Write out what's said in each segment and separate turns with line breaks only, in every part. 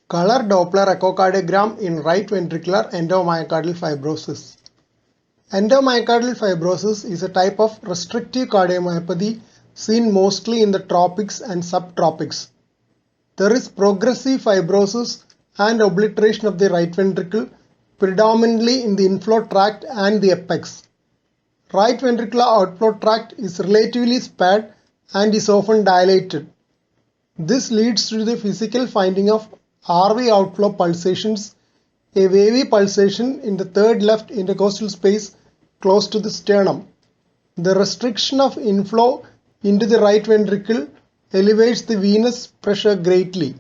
Color Doppler echocardiogram in right ventricular endomyocardial fibrosis. Endomyocardial fibrosis is a type of restrictive cardiomyopathy seen mostly in the tropics and subtropics. There is progressive fibrosis and obliteration of the right ventricle, predominantly in the inflow tract and the apex. Right ventricular outflow tract is relatively spared and is often dilated. This leads to the physical finding of RV outflow pulsations, a wavy pulsation in the third left intercostal space close to the sternum. The restriction of inflow into the right ventricle elevates the venous pressure greatly.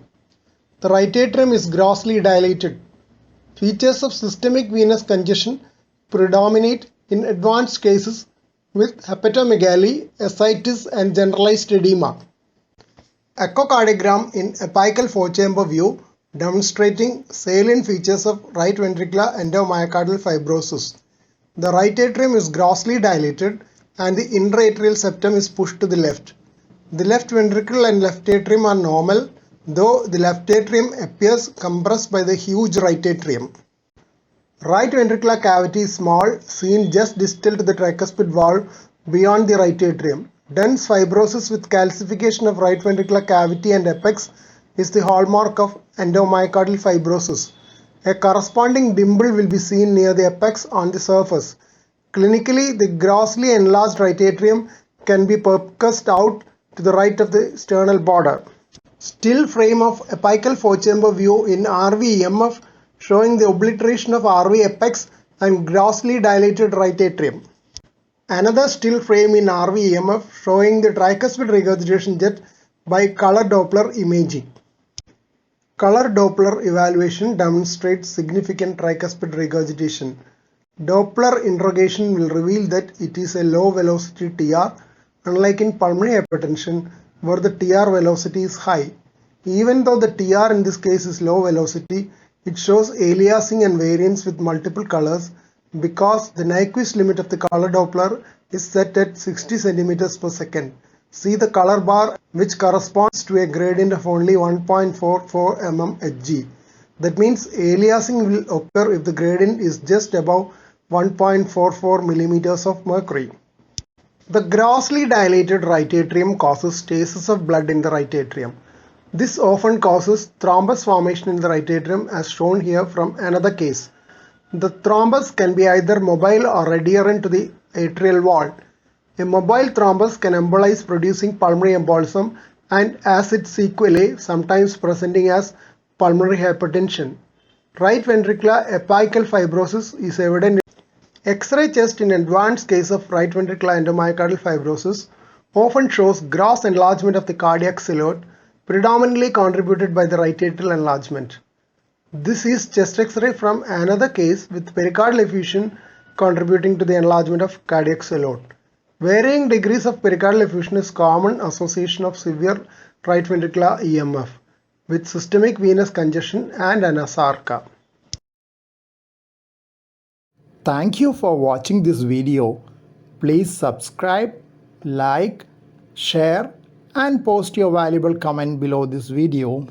The right atrium is grossly dilated. Features of systemic venous congestion predominate in advanced cases with hepatomegaly, ascites, and generalized edema. Echocardiogram in apical four-chamber view demonstrating salient features of right ventricular endomyocardial fibrosis. The right atrium is grossly dilated and the intra-atrial septum is pushed to the left. The left ventricle and left atrium are normal, though the left atrium appears compressed by the huge right atrium. Right ventricular cavity is small, seen just distal to the tricuspid valve beyond the right atrium. Dense fibrosis with calcification of right ventricular cavity and apex is the hallmark of endomyocardial fibrosis. A corresponding dimple will be seen near the apex on the surface. Clinically, the grossly enlarged right atrium can be percussed out to the right of the sternal border. Still frame of apical four-chamber view in RV-EMF showing the obliteration of RV apex and grossly dilated right atrium. Another still frame in RV-EMF showing the tricuspid regurgitation jet by color Doppler imaging. Color Doppler evaluation demonstrates significant tricuspid regurgitation. Doppler interrogation will reveal that it is a low velocity TR, unlike in pulmonary hypertension where the TR velocity is high. Even though the TR in this case is low velocity, it shows aliasing and variance with multiple colors because the Nyquist limit of the color Doppler is set at 60 cm per second. See the color bar, which corresponds to a gradient of only 1.44 mm Hg. That means aliasing will occur if the gradient is just above 1.44 mm of mercury. The grossly dilated right atrium causes stasis of blood in the right atrium. This often causes thrombus formation in the right atrium as shown here from another case. The thrombus can be either mobile or adherent to the atrial wall. A mobile thrombus can embolize producing pulmonary embolism and as its sequelae sometimes presenting as pulmonary hypertension. Right ventricular apical fibrosis is evident. X-ray chest in advanced case of right ventricular endomyocardial fibrosis often shows gross enlargement of the cardiac silhouette, predominantly contributed by the right atrial enlargement. This is chest X-ray from another case with pericardial effusion contributing to the enlargement of cardiac silhouette. Varying degrees of pericardial effusion is common association of severe right ventricular EMF with systemic venous congestion and anasarca.
Thank you for watching this video. Please subscribe, like, share and post your valuable comment below this video.